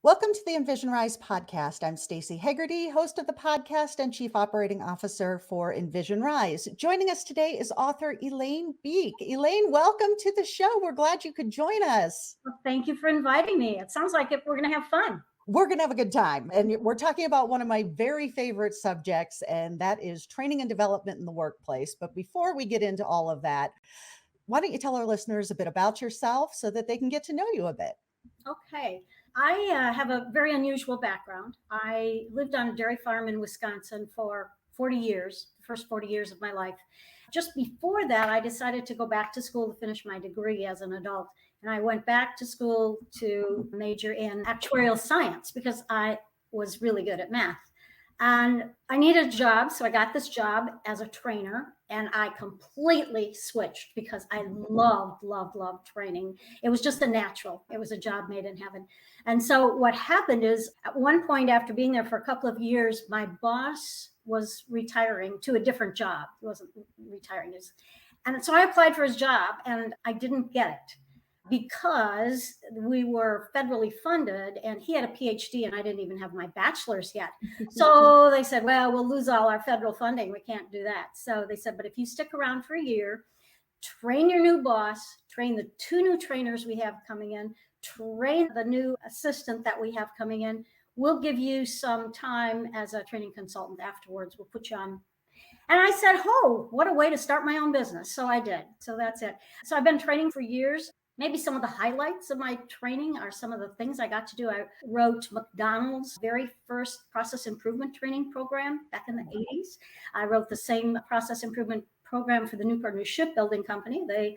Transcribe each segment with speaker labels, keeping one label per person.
Speaker 1: Welcome to the Envision Rise podcast. I'm Stacey Hegarty, host of the podcast and Chief Operating Officer for Envision Rise. Joining us today is author Elaine Biech. Elaine, welcome to the show. We're glad you could join us.
Speaker 2: Well, thank you for inviting me. It sounds like we're going to have fun.
Speaker 1: We're going to have a good time. And we're talking about one of my very favorite subjects, and that is training and development in the workplace. But before we get into all of that, why don't you tell our listeners a bit about yourself so that they can get to know you a bit?
Speaker 2: Okay. I have a very unusual background. I lived on a dairy farm in Wisconsin for 40 years, the first 40 years of my life. Just before that, I decided to go back to school to finish my degree as an adult. And I went back to school to major in actuarial science because I was really good at math. And I needed a job, so I got this job as a trainer, and I completely switched because I loved training. It was just a natural. It was a job made in heaven. And so what happened is, at one point after being there for a couple of years, my boss was retiring to a different job. He wasn't retiring. And so I applied for his job, and I didn't get it because we were federally funded and he had a PhD and I didn't even have my bachelor's yet. So they said, well, we'll lose all our federal funding. We can't do that. So they said, but if you stick around for a year, train your new boss, train the two new trainers we have coming in, train the new assistant that we have coming in, we'll give you some time as a training consultant afterwards. We'll put you on. And I said, oh, what a way to start my own business. So I did. So that's it. So I've been training for years. Maybe some of the highlights of my training are some of the things I got to do. I wrote McDonald's very first process improvement training program back in the 80s. I wrote the same process improvement program for the Newport News Shipbuilding Company. They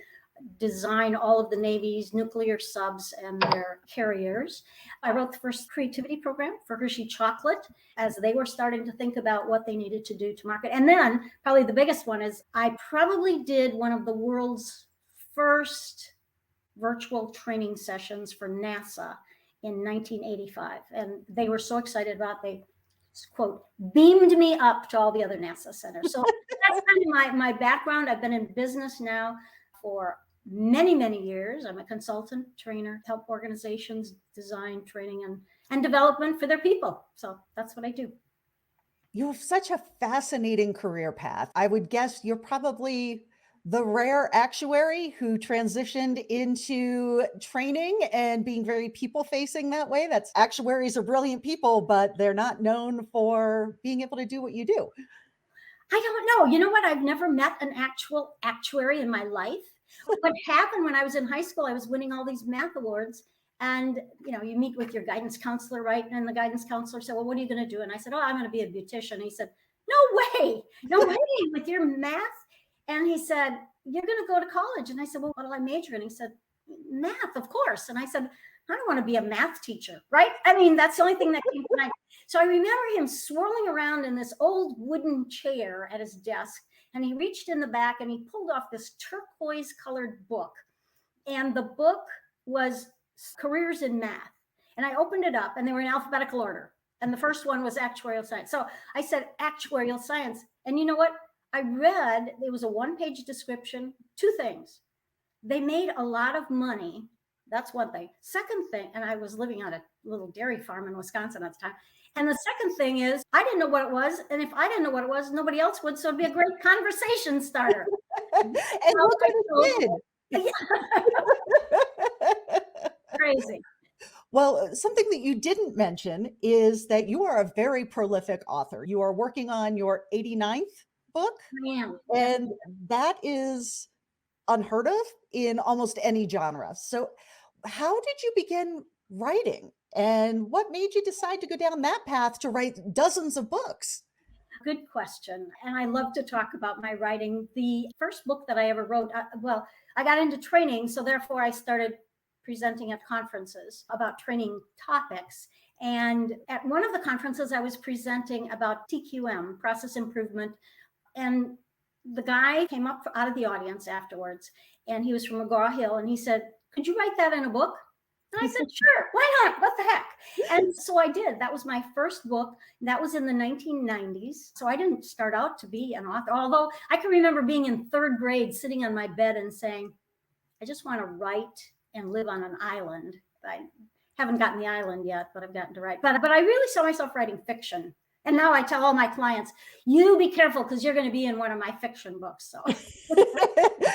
Speaker 2: design all of the Navy's nuclear subs and their carriers. I wrote the first creativity program for Hershey Chocolate as they were starting to think about what they needed to do to market. And then probably the biggest one is I probably did one of the world's first virtual training sessions for NASA in 1985. And they were so excited about it, they, quote, beamed me up to all the other NASA centers. So that's kind of my background. I've been in business now for many years. I'm a consultant, trainer, help organizations design training and development for their people. So that's what I do.
Speaker 1: You have such a fascinating career path. I would guess you're probably the rare actuary who transitioned into training and being very people facing that way. That's actuaries are brilliant people, but they're not known for being able to do what you do.
Speaker 2: I don't know. You know what? I've never met an actual actuary in my life. What happened when I was in high school, I was winning all these math awards. And, you meet with your guidance counselor, right? And the guidance counselor said, well, what are you going to do? And I said, oh, I'm going to be a beautician. And he said, no way with your math. And he said, you're going to go to college. And I said, well, what do I major in? He said, math, of course. And I said, I don't want to be a math teacher, right? I mean, that's the only thing that came to mind. So I remember him swirling around in this old wooden chair at his desk. And he reached in the back and he pulled off this turquoise colored book. And the book was Careers in Math. And I opened it up and they were in alphabetical order. And the first one was actuarial science. So I said, actuarial science. And you know what? I read, it was a one-page description, two things. They made a lot of money. That's one thing. Second thing, and I was living on a little dairy farm in Wisconsin at the time. And the second thing is, I didn't know what it was. And if I didn't know what it was, nobody else would. So it'd be a great conversation starter.
Speaker 1: And look what it did.
Speaker 2: Crazy.
Speaker 1: Well, something that you didn't mention is that you are a very prolific author. You are working on your 89th book.
Speaker 2: I am.
Speaker 1: And that is unheard of in almost any genre. So how did you begin writing? And what made you decide to go down that path to write dozens of books?
Speaker 2: Good question. And I love to talk about my writing. The first book that I ever wrote, I got into training. So therefore I started presenting at conferences about training topics. And at one of the conferences, I was presenting about TQM, process improvement. And the guy came up out of the audience afterwards, and he was from McGraw-Hill, and he said, could you write that in a book? And I said, sure, why not? What the heck? And so I did. That was my first book. That was in the 1990s. So I didn't start out to be an author, although I can remember being in third grade, sitting on my bed and saying, I just want to write and live on an island. Haven't gotten the island yet, but I've gotten to write. But I really saw myself writing fiction. And now I tell all my clients, you be careful because you're going to be in one of my fiction books. So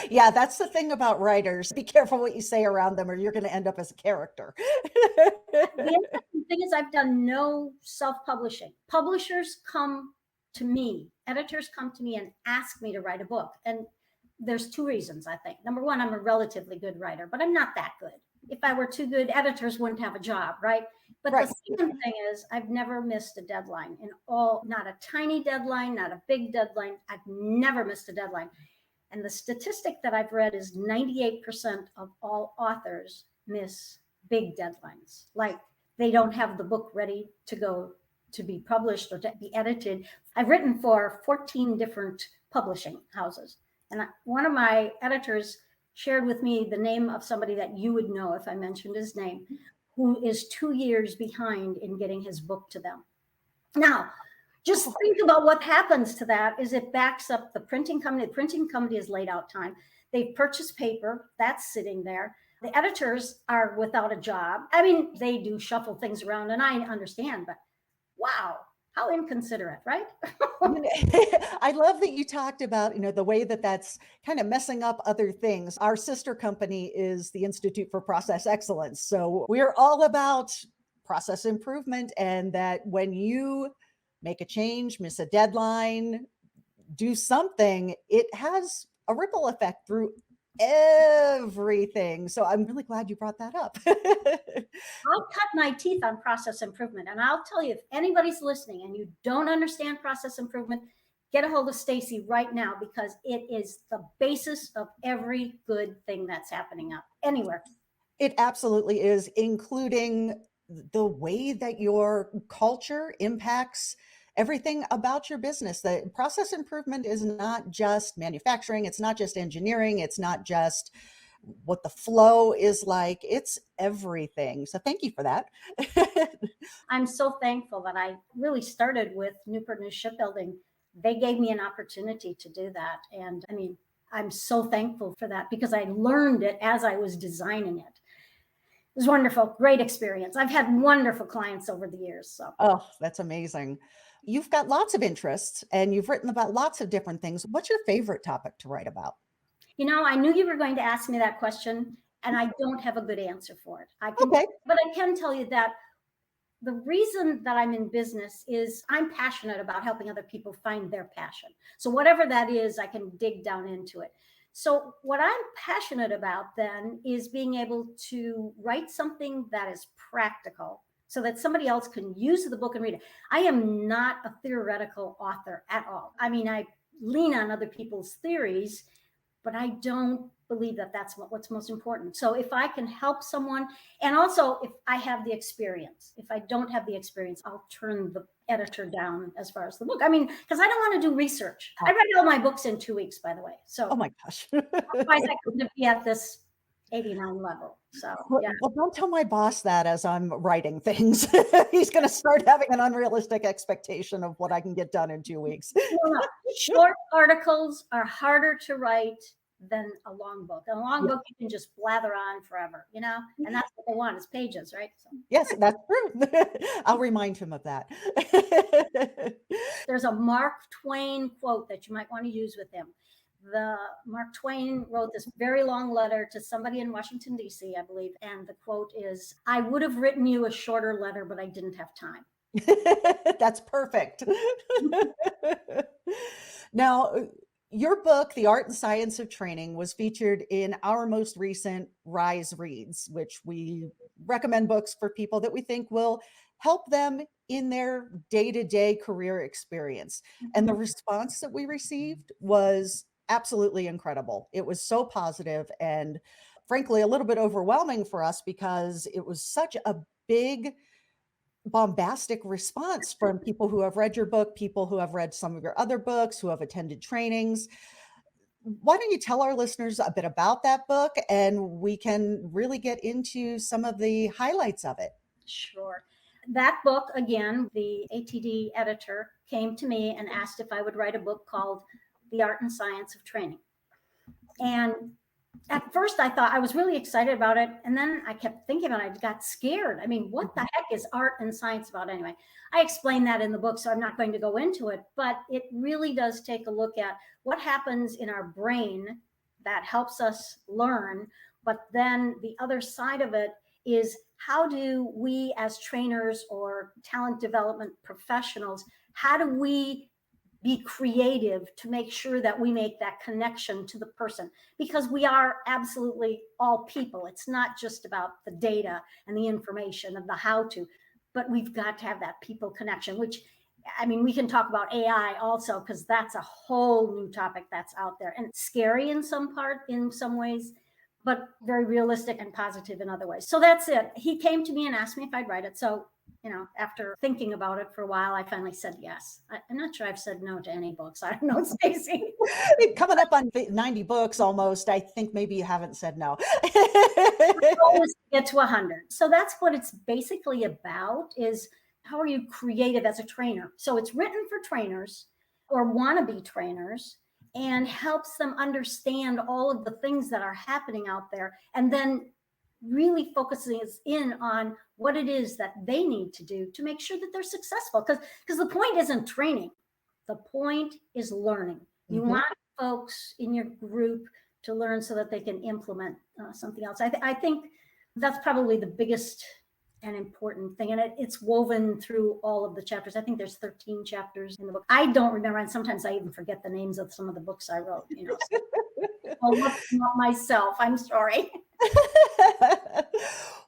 Speaker 1: Yeah, that's the thing about writers. Be careful what you say around them or you're going to end up as a character.
Speaker 2: the interesting thing is I've done no self-publishing. Publishers come to me, editors come to me and ask me to write a book. And there's two reasons, I think. Number one, I'm a relatively good writer, but I'm not that good. If I were too good, editors wouldn't have a job, right? But
Speaker 1: Right.
Speaker 2: the second thing is I've never missed a deadline in all, not a tiny deadline, not a big deadline. I've never missed a deadline. And the statistic that I've read is 98% of all authors miss big deadlines. Like they don't have the book ready to go to be published or to be edited. I've written for 14 different publishing houses. And one of my editors shared with me the name of somebody that you would know if I mentioned his name, who is 2 years behind in getting his book to them. Now, just think about what happens to that is it backs up the printing company. The printing company has laid out time. They've purchased paper, that's sitting there. The editors are without a job. I mean, they do shuffle things around and I understand, but wow, how inconsiderate, right?
Speaker 1: I love that you talked about, the way that that's kind of messing up other things. Our sister company is the Institute for Process Excellence. So we're all about process improvement and that when you make a change, miss a deadline, do something, it has a ripple effect through everything. So I'm really glad you brought that up.
Speaker 2: I'll cut my teeth on process improvement. And I'll tell you, if anybody's listening and you don't understand process improvement, get a hold of Stacy right now because it is the basis of every good thing that's happening up anywhere.
Speaker 1: It absolutely is, including the way that your culture impacts everything about your business. The process improvement is not just manufacturing, it's not just engineering, it's not just what the flow is like, it's everything. So thank you for that.
Speaker 2: I'm so thankful that I really started with Newport News Shipbuilding. They gave me an opportunity to do that. And I mean, I'm so thankful for that because I learned it as I was designing it. It was wonderful, great experience. I've had wonderful clients over the years. So,
Speaker 1: Oh, that's amazing. You've got lots of interests and you've written about lots of different things. What's your favorite topic to write about?
Speaker 2: I knew you were going to ask me that question, and I don't have a good answer for it.
Speaker 1: Okay.
Speaker 2: But I can tell you that the reason that I'm in business is I'm passionate about helping other people find their passion. So whatever that is, I can dig down into it. So what I'm passionate about then is being able to write something that is practical so that somebody else can use the book and read it. I am not a theoretical author at all. I mean, I lean on other people's theories, but I don't believe that that's what's most important. So if I can help someone, and also if I have the experience, if I don't have the experience, I'll turn the editor down as far as the book. I mean, because I don't want to do research. I read all my books in 2 weeks, by the way. So
Speaker 1: Oh my gosh.
Speaker 2: otherwise I couldn't be at this 89 level. So yeah.
Speaker 1: Well, don't tell my boss that as I'm writing things. He's going to start having an unrealistic expectation of what I can get done in 2 weeks.
Speaker 2: No. Short articles are harder to write than a long book. A long book you can just blather on forever, and that's what they want is pages, right? So.
Speaker 1: Yes, that's true. I'll remind him of that.
Speaker 2: There's a Mark Twain quote that you might want to use with him. Mark Twain wrote this very long letter to somebody in Washington, D.C., I believe. And the quote is, I would have written you a shorter letter, but I didn't have time.
Speaker 1: That's perfect. Now, your book, The Art and Science of Training, was featured in our most recent Rise Reads, which we recommend books for people that we think will help them in their day-to-day career experience. And the response that we received was absolutely incredible. It was so positive and frankly, a little bit overwhelming for us because it was such a big bombastic response from people who have read your book, people who have read some of your other books, who have attended trainings. Why don't you tell our listeners a bit about that book and we can really get into some of the highlights of it?
Speaker 2: Sure. That book, again, the ATD editor came to me and asked if I would write a book called The Art and Science of Training. And At first I thought I was really excited about it. And then I kept thinking about it. I got scared. I mean, what the heck is art and science about anyway? I explain that in the book, so I'm not going to go into it, but it really does take a look at what happens in our brain that helps us learn. But then the other side of it is, how do we as trainers or talent development professionals, how do we be creative to make sure that we make that connection to the person? Because we are absolutely all people. It's not just about the data and the information and the how to, but we've got to have that people connection, which, I mean, we can talk about AI also, because that's a whole new topic that's out there and scary in some ways, but very realistic and positive in other ways. So that's it. He came to me and asked me if I'd write it. So, after thinking about it for a while, I finally said yes. I'm not sure I've said no to any books. I don't know, Stacy.
Speaker 1: Coming up on 90 books almost, I think maybe you haven't said no.
Speaker 2: Always get to 100. So that's what it's basically about, is how are you creative as a trainer? So it's written for trainers or wannabe trainers, and helps them understand all of the things that are happening out there, and then really focusing in on what it is that they need to do to make sure that they're successful. Because the point isn't training. The point is learning. You want folks in your group to learn so that they can implement something else. I think that's probably the biggest and important thing. And it's woven through all of the chapters. I think there's 13 chapters in the book. I don't remember. And sometimes I even forget the names of some of the books I wrote, So I'll look them up myself. I'm sorry.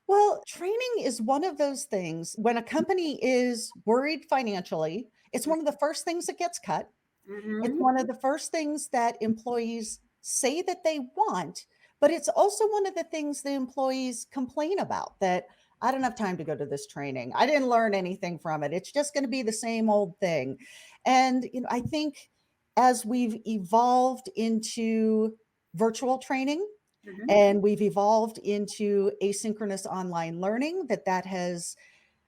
Speaker 1: Well, training is one of those things when a company is worried financially, it's one of the first things that gets cut. It's one of the first things that employees say that they want, but it's also one of the things the employees complain about, that I don't have time to go to this training. I didn't learn anything from it. It's just going to be the same old thing. And, I think as we've evolved into virtual training, and we've evolved into asynchronous online learning, that has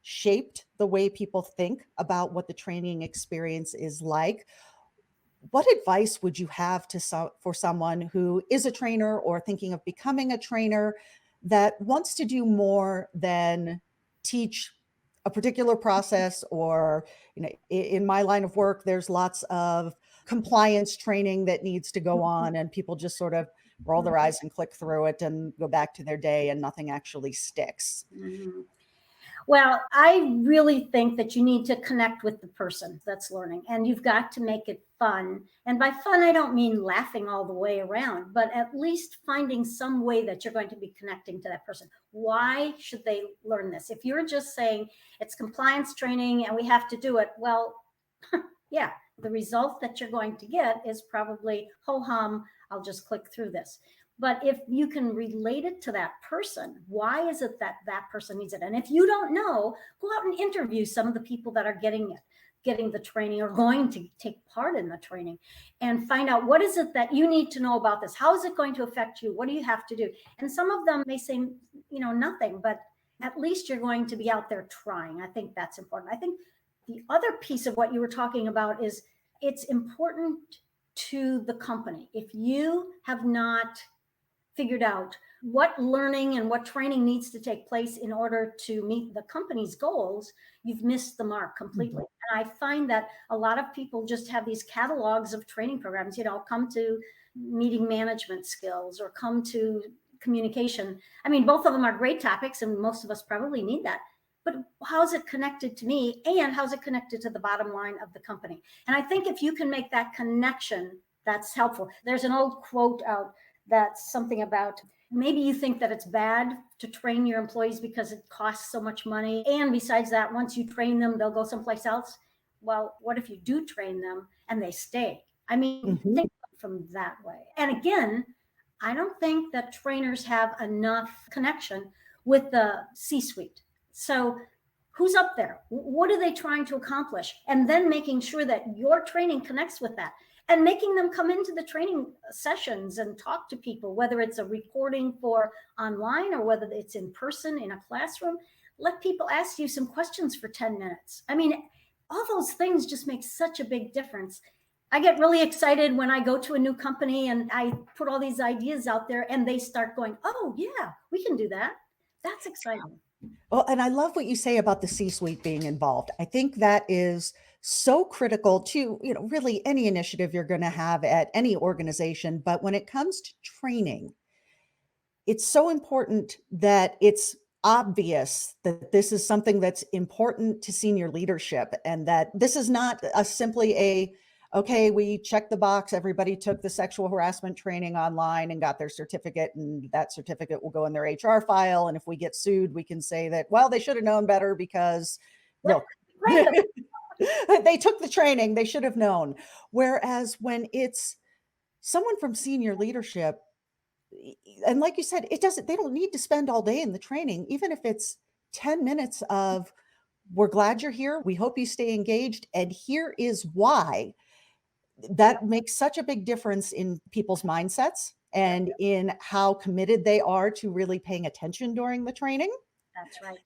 Speaker 1: shaped the way people think about what the training experience is like. What advice would you have for someone who is a trainer or thinking of becoming a trainer that wants to do more than teach a particular process? Or, in my line of work, there's lots of compliance training that needs to go on, and people just sort of roll their eyes and click through it and go back to their day, and nothing actually sticks.
Speaker 2: Well, I really think that you need to connect with the person that's learning, and you've got to make it fun. And by fun, I don't mean laughing all the way around, but at least finding some way that you're going to be connecting to that person. Why should they learn this? If you're just saying it's compliance training and we have to do it, well, yeah, the result that you're going to get is probably ho-hum, I'll just click through this. But if you can relate it to that person, why is it that that person needs it? And if you don't know, go out and interview some of the people that are getting the training or going to take part in the training, and find out, what is it that you need to know about this? How is it going to affect you? What do you have to do? And some of them may say, nothing, but at least you're going to be out there trying. I think that's important. I think the other piece of what you were talking about is it's important to the company. If you have not figured out what learning and what training needs to take place in order to meet the company's goals, you've missed the mark completely. And I find that a lot of people just have these catalogs of training programs, come to meeting management skills or come to communication. I mean, both of them are great topics, and most of us probably need that. But how's it connected to me, and how's it connected to the bottom line of the company? And I think if you can make that connection, that's helpful. There's an old quote out that's something about, maybe you think that it's bad to train your employees because it costs so much money. And besides that, once you train them, they'll go someplace else. Well, what if you do train them and they stay? I mean, think from that way. And again, I don't think that trainers have enough connection with the C-suite. So who's up there? What are they trying to accomplish? And then making sure that your training connects with that, and making them come into the training sessions and talk to people, whether it's a recording for online or whether it's in person in a classroom. Let people ask you some questions for 10 minutes. I mean, all those things just make such a big difference. I get really excited when I go to a new company and I put all these ideas out there and they start going, oh, yeah, we can do that. That's exciting.
Speaker 1: Well, and I love what you say about the C-suite being involved. I think that is so critical to, really any initiative you're going to have at any organization. But when it comes to training, it's so important that it's obvious that this is something that's important to senior leadership and that this is not a simply okay, we checked the box, everybody took the sexual harassment training online and got their certificate, and that certificate will go in their HR file. And if we get sued, we can say that, well, they should have known better because look, they took the training, they should have known. Whereas when it's someone from senior leadership, and like you said, they don't need to spend all day in the training, even if it's 10 minutes of, we're glad you're here. We hope you stay engaged. And here is why. That makes such a big difference in people's mindsets and in how committed they are to really paying attention during the training.
Speaker 2: That's right.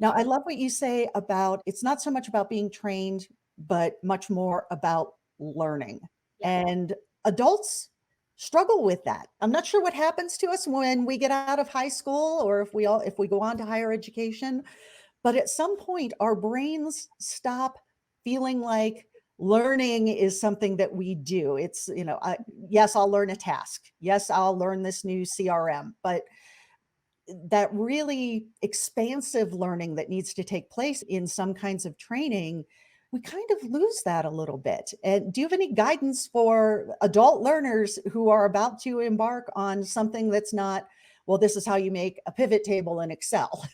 Speaker 1: Now, I love what you say about it's not so much about being trained, but much more about learning.
Speaker 2: Yeah.
Speaker 1: And adults struggle with that. I'm not sure what happens to us when we get out of high school or if we go on to higher education, but at some point our brains stop feeling like learning is something that we do. It's, yes, I'll learn a task. Yes, I'll learn this new CRM, but that really expansive learning that needs to take place in some kinds of training, we kind of lose that a little bit. And do you have any guidance for adult learners who are about to embark on something that's not, well, this is how you make a pivot table in Excel?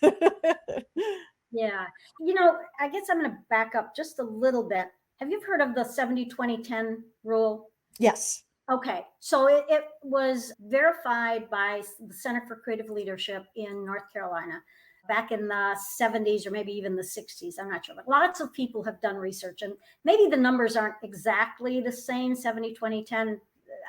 Speaker 2: Yeah. I guess I'm going to back up just a little bit. Have you heard of the 70-20-10 rule?
Speaker 1: Yes.
Speaker 2: Okay. So it was verified by the Center for Creative Leadership in North Carolina back in the 70s or maybe even the 60s. I'm not sure. But lots of people have done research, and maybe the numbers aren't exactly the same, 70-20-10.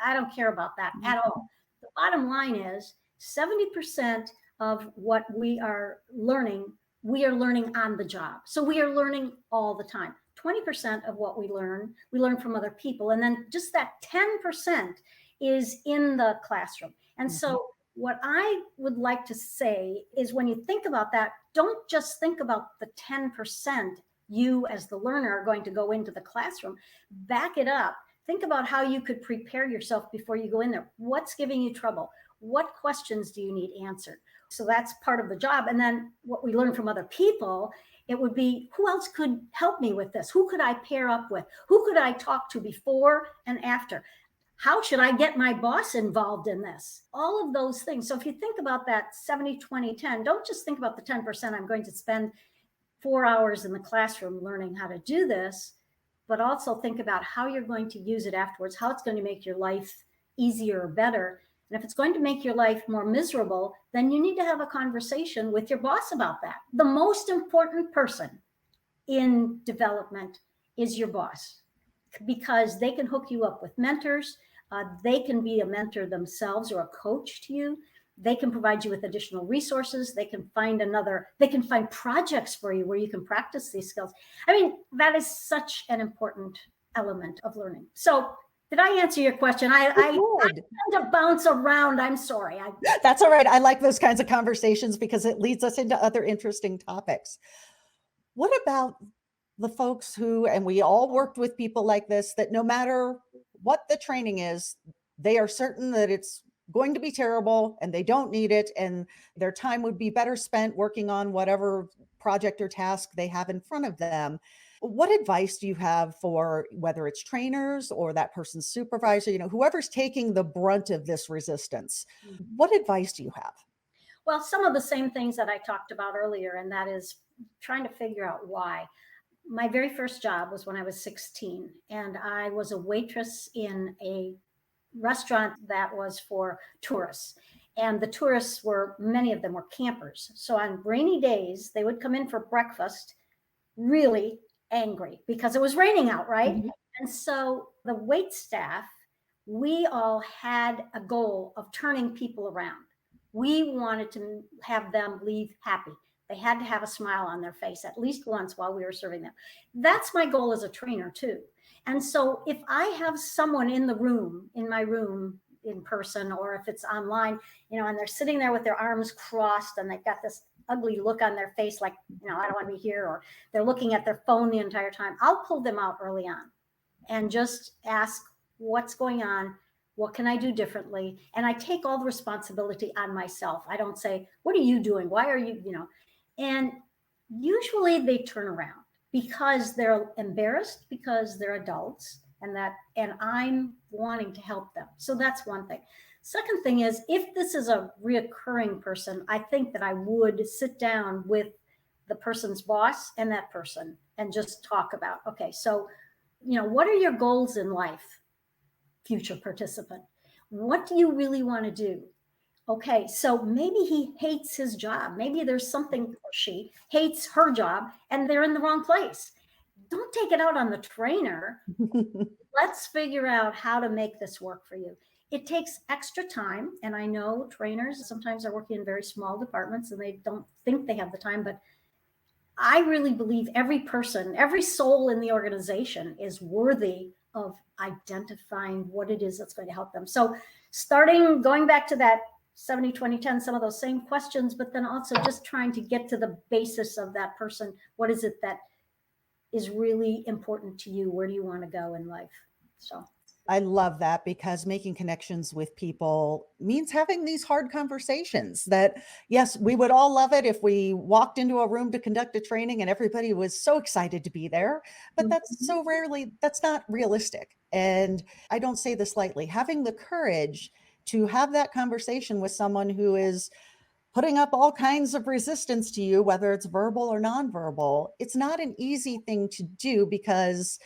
Speaker 2: I don't care about that at all. The bottom line is 70% of what we are learning on the job. So we are learning all the time. 20% of what we learn from other people. And then just that 10% is in the classroom. And so what I would like to say is when you think about that, don't just think about the 10% you as the learner are going to go into the classroom. Back it up. Think about how you could prepare yourself before you go in there. What's giving you trouble? What questions do you need answered? So that's part of the job. And then what we learn from other people, it would be, who else could help me with this? Who could I pair up with? Who could I talk to before and after? How should I get my boss involved in this? All of those things. So if you think about that 70-20-10, don't just think about the 10% I'm going to spend 4 hours in the classroom learning how to do this, but also think about how you're going to use it afterwards, how it's going to make your life easier or better. And if it's going to make your life more miserable, then you need to have a conversation with your boss about that. The most important person in development is your boss, because they can hook you up with mentors. They can be a mentor themselves or a coach to you. They can provide you with additional resources. They can find projects for you where you can practice these skills. I mean, that is such an important element of learning. So did I answer your question? I tend to bounce around. I'm sorry.
Speaker 1: That's all right. I like those kinds of conversations because it leads us into other interesting topics. What about the folks who, and we all worked with people like this, that no matter what the training is, they are certain that it's going to be terrible and they don't need it, and their time would be better spent working on whatever project or task they have in front of them. What advice do you have for whether it's trainers or that person's supervisor, whoever's taking the brunt of this resistance? What advice do you have?
Speaker 2: Well, some of the same things that I talked about earlier, and that is trying to figure out why. My very first job was when I was 16, and I was a waitress in a restaurant that was for tourists. And the tourists many of them were campers. So on rainy days, they would come in for breakfast really angry because it was raining out, right? Mm-hmm. And so the wait staff, we all had a goal of turning people around. We wanted to have them leave happy. They had to have a smile on their face at least once while we were serving them. That's my goal as a trainer too. And so if I have someone in my room in person, or if it's online, and they're sitting there with their arms crossed and they've got this ugly look on their face, like, I don't want to be here, or they're looking at their phone the entire time, I'll pull them out early on and just ask what's going on. What can I do differently? And I take all the responsibility on myself. I don't say, what are you doing? Why are you, and usually they turn around because they're embarrassed, because they're adults, and I'm wanting to help them. So that's one thing. Second thing is, if this is a reoccurring person, I think that I would sit down with the person's boss and that person and just talk about, okay, so, what are your goals in life, future participant? What do you really want to do? Okay, so maybe he hates his job. Maybe there's something, or she hates her job and they're in the wrong place. Don't take it out on the trainer. Let's figure out how to make this work for you. It takes extra time. And I know trainers sometimes are working in very small departments and they don't think they have the time, but I really believe every person, every soul in the organization is worthy of identifying what it is that's going to help them. So going back to that 70, 20, 10, some of those same questions, but then also just trying to get to the basis of that person. What is it that is really important to you? Where do you want to go in life? So
Speaker 1: I love that, because making connections with people means having these hard conversations that, yes, we would all love it if we walked into a room to conduct a training and everybody was so excited to be there, but that's not realistic. And I don't say this lightly. Having the courage to have that conversation with someone who is putting up all kinds of resistance to you, whether it's verbal or nonverbal, it's not an easy thing to do, because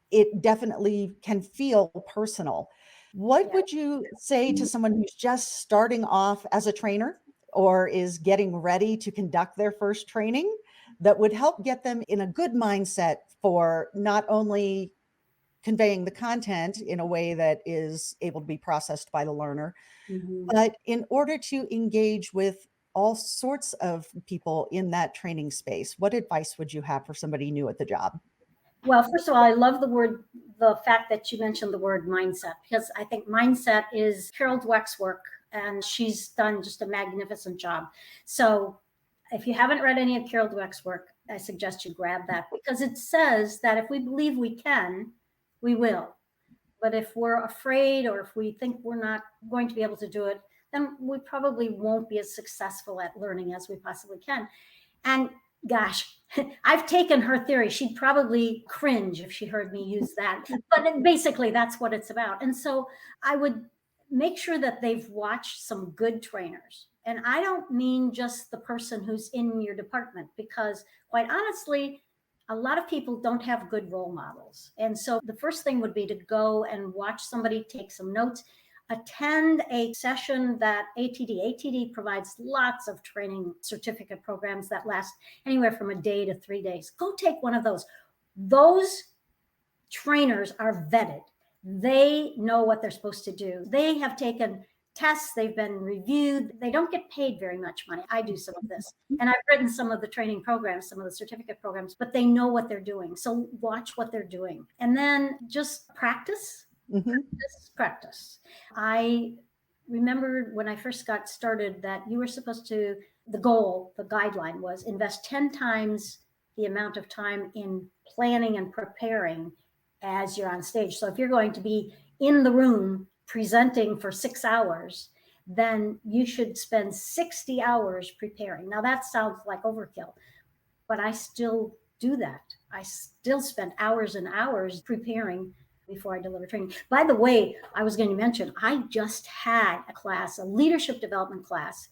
Speaker 1: it definitely can feel personal. What would you say to someone who's just starting off as a trainer or is getting ready to conduct their first training that would help get them in a good mindset for not only conveying the content in a way that is able to be processed by the learner, but in order to engage with all sorts of people in that training space? What advice would you have for somebody new at the job?
Speaker 2: Well, first of all, I love the fact that you mentioned the word mindset, because I think mindset is Carol Dweck's work, and she's done just a magnificent job. So if you haven't read any of Carol Dweck's work, I suggest you grab that, because it says that if we believe we can, we will. But if we're afraid, or if we think we're not going to be able to do it, then we probably won't be as successful at learning as we possibly can. And gosh, I've taken her theory. She'd probably cringe if she heard me use that. But basically, that's what it's about. And so I would make sure that they've watched some good trainers. And I don't mean just the person who's in your department, because quite honestly, a lot of people don't have good role models. And so the first thing would be to go and watch somebody, take some notes, attend a session that ATD provides lots of training certificate programs that last anywhere from a day to 3 days. Go take one of those. Those trainers are vetted. They know what they're supposed to do. They have taken tests, they've been reviewed. They don't get paid very much money. I do some of this, and I've written some of the training programs, some of the certificate programs, but they know what they're doing. So watch what they're doing, and then just practice. Practice. I remember when I first got started that you were supposed to, the guideline was invest 10 times the amount of time in planning and preparing as you're on stage. So if you're going to be in the room presenting for 6 hours, then you should spend 60 hours preparing. Now that sounds like overkill, but I still do that. I still spend hours and hours preparing before I deliver training. By the way, I was going to mention, I just had a class, a leadership development class.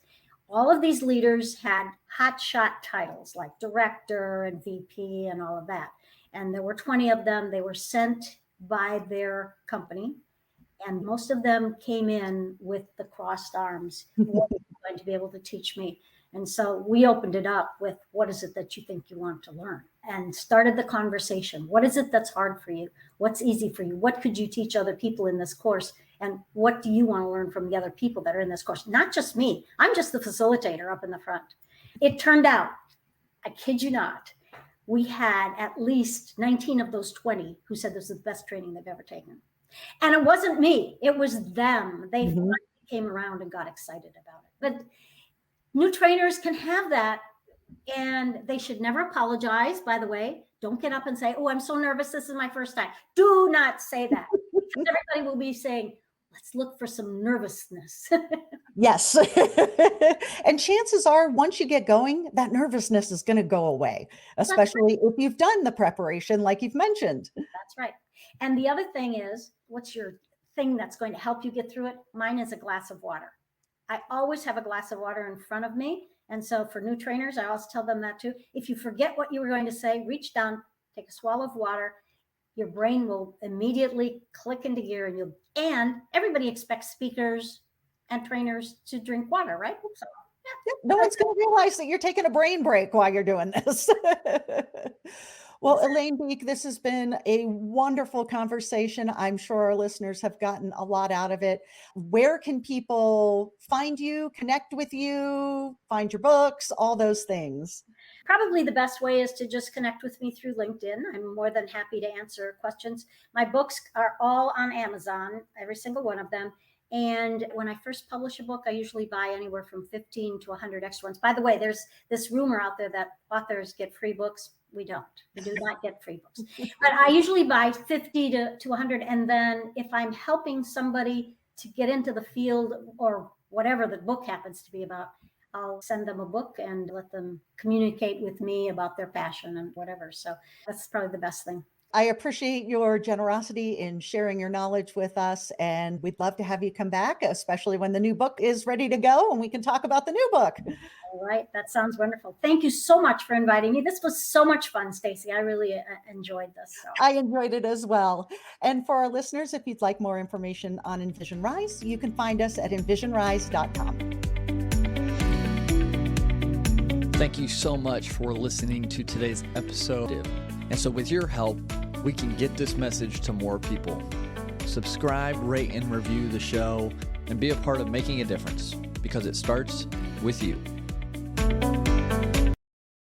Speaker 2: All of these leaders had hotshot titles like director and VP and all of that. And there were 20 of them. They were sent by their company. And most of them came in with the crossed arms. What are you going to be able to teach me? And so we opened it up with, what is it that you think you want to learn? And started the conversation. What is it that's hard for you? What's easy for you? What could you teach other people in this course? And what do you want to learn from the other people that are in this course? Not just me. I'm just the facilitator up in the front. It turned out, I kid you not, we had at least 19 of those 20 who said this was the best training they've ever taken. And it wasn't me, it was them. They finally came around and got excited about it. But new trainers can have that, and they should never apologize, by the way. Don't get up and say, oh, I'm so nervous, this is my first time. Do not say that. Because everybody will be saying, let's look for some nervousness.
Speaker 1: Yes. And chances are, once you get going, that nervousness is going to go away, especially if you've done the preparation like you've mentioned.
Speaker 2: That's right. And the other thing is, what's your thing that's going to help you get through it? Mine is a glass of water. I always have a glass of water in front of me. And so for new trainers, I always tell them that too. If you forget what you were going to say, reach down, take a swallow of water. Your brain will immediately click into gear, and everybody expects speakers and trainers to drink water, right? So,
Speaker 1: yeah. No one's going to realize that you're taking a brain break while you're doing this. Well, Elaine Biech, this has been a wonderful conversation. I'm sure our listeners have gotten a lot out of it. Where can people find you, connect with you, find your books, all those things?
Speaker 2: Probably the best way is to just connect with me through LinkedIn. I'm more than happy to answer questions. My books are all on Amazon, every single one of them. And when I first publish a book, I usually buy anywhere from 15 to 100 extra ones. By the way, there's this rumor out there that authors get free books. We don't. We do not get free books. But I usually buy 50 to 100. And then if I'm helping somebody to get into the field or whatever the book happens to be about, I'll send them a book and let them communicate with me about their passion and whatever. So that's probably the best thing.
Speaker 1: I appreciate your generosity in sharing your knowledge with us, and we'd love to have you come back, especially when the new book is ready to go and we can talk about the new book.
Speaker 2: All right. That sounds wonderful. Thank you so much for inviting me. This was so much fun, Stacy. I really enjoyed this. So.
Speaker 1: I enjoyed it as well. And for our listeners, if you'd like more information on Envision Rise, you can find us at envisionrise.com.
Speaker 3: Thank you so much for listening to today's episode. And so with your help, we can get this message to more people. Subscribe, rate, and review the show, and be a part of making a difference, because it starts with you.